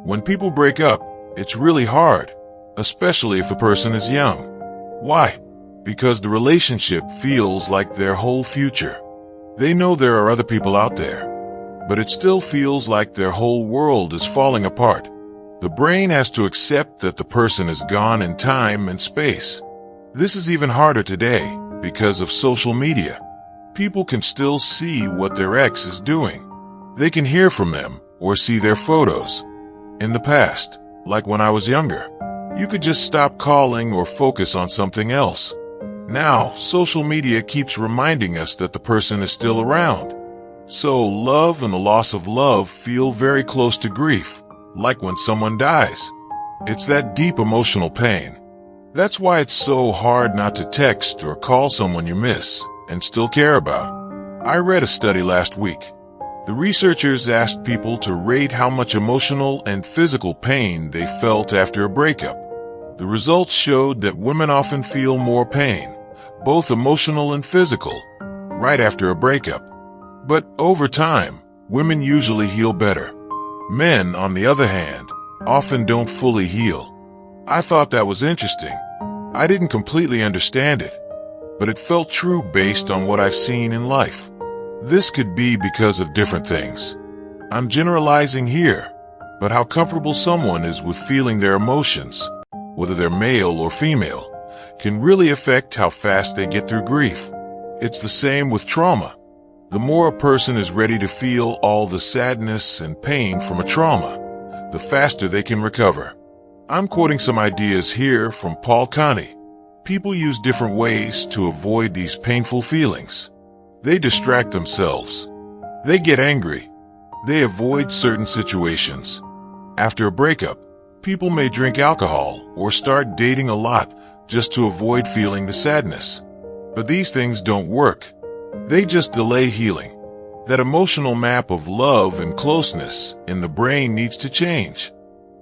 When people break up, it's really hard, especially if the person is young. Why? Because the relationship feels like their whole future. They know there are other people out there, but it still feels like their whole world is falling apart. The brain has to accept that the person is gone in time and space. This is even harder today because of social media. People can still see what their ex is doing. They can hear from them or see their photos. In the past, like when I was younger, you could just stop calling or focus on something else. Now, social media keeps reminding us that the person is still around. So love and the loss of love feel very close to grief, like when someone dies. It's that deep emotional pain. That's why it's so hard not to text or call someone you miss and still care about. I read a study last week. The researchers asked people to rate how much emotional and physical pain they felt after a breakup. The results showed that women often feel more pain, both emotional and physical, right after a breakup. But over time, women usually heal better. Men, on the other hand, often don't fully heal. I thought that was interesting. I didn't completely understand it, but it felt true based on what I've seen in life. This could be because of different things. I'm generalizing here, but how comfortable someone is with feeling their emotions, whether they're male or female, can really affect how fast they get through grief. It's the same with trauma. The more a person is ready to feel all the sadness and pain from a trauma, the faster they can recover. I'm quoting some ideas here from Paul Connie. People use different ways to avoid these painful feelings. They distract themselves. They get angry. They avoid certain situations. After a breakup, people may drink alcohol or start dating a lot just to avoid feeling the sadness. But these things don't work. They just delay healing. That emotional map of love and closeness in the brain needs to change.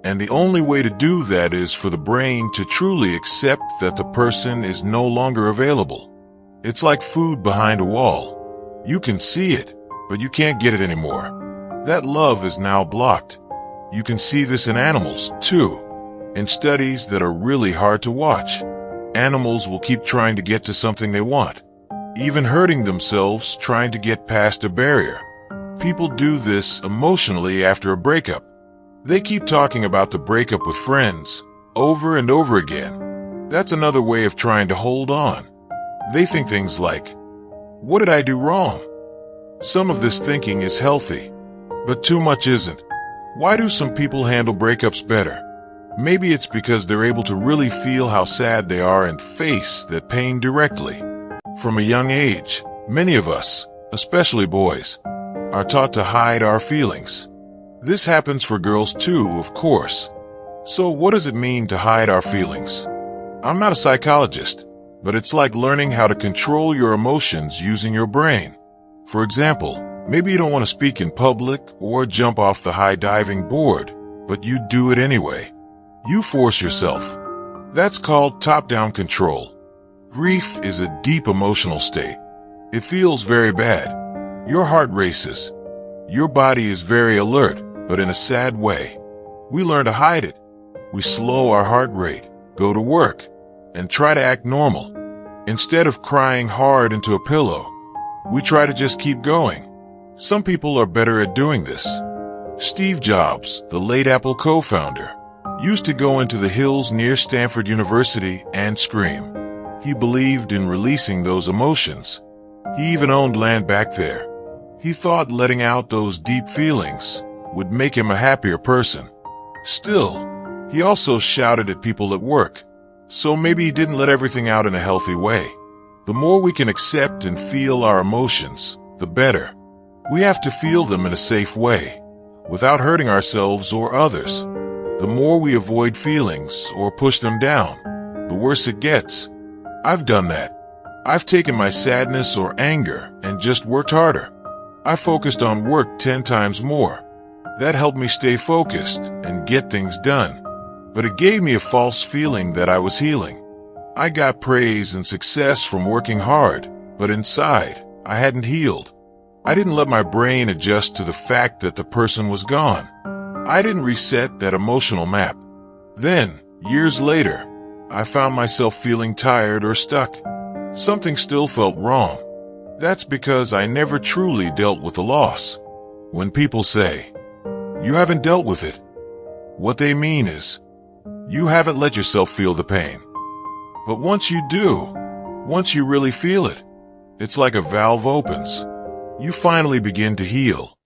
And the only way to do that is for the brain to truly accept that the person is no longer available. It's like food behind a wall. You can see it, but you can't get it anymore. That love is now blocked. You can see this in animals, too. In studies that are really hard to watch, animals will keep trying to get to something they want, even hurting themselves trying to get past a barrier. People do this emotionally after a breakup. They keep talking about the breakup with friends over and over again. That's another way of trying to hold on. They think things like, "What did I do wrong?" Some of this thinking is healthy, but too much isn't. Why do some people handle breakups better? Maybe it's because they're able to really feel how sad they are and face that pain directly. From a young age, many of us, especially boys, are taught to hide our feelings. This happens for girls too, of course. So what does it mean to hide our feelings? I'm not a psychologist, but it's like learning how to control your emotions using your brain. For example, maybe you don't want to speak in public or jump off the high diving board, but you do it anyway. You force yourself. That's called top-down control. Grief is a deep emotional state. It feels very bad. Your heart races. Your body is very alert, but in a sad way. We learn to hide it. We slow our heart rate, go to work, and try to act normal. Instead of crying hard into a pillow, we try to just keep going. Some people are better at doing this. Steve Jobs, the late Apple co-founder, used to go into the hills near Stanford University and scream. He believed in releasing those emotions. He even owned land back there. He thought letting out those deep feelings would make him a happier person. Still, he also shouted at people at work. So maybe he didn't let everything out in a healthy way. The more we can accept and feel our emotions, the better. We have to feel them in a safe way, without hurting ourselves or others. The more we avoid feelings or push them down, the worse it gets. I've done that. I've taken my sadness or anger and just worked harder. I focused on work 10 times more. That helped me stay focused and get things done. But it gave me a false feeling that I was healing. I got praise and success from working hard, but inside, I hadn't healed. I didn't let my brain adjust to the fact that the person was gone. I didn't reset that emotional map. Then, years later, I found myself feeling tired or stuck. Something still felt wrong. That's because I never truly dealt with the loss. When people say, "You haven't dealt with it," what they mean is, you haven't let yourself feel the pain. But once you do, once you really feel it, it's like a valve opens. You finally begin to heal.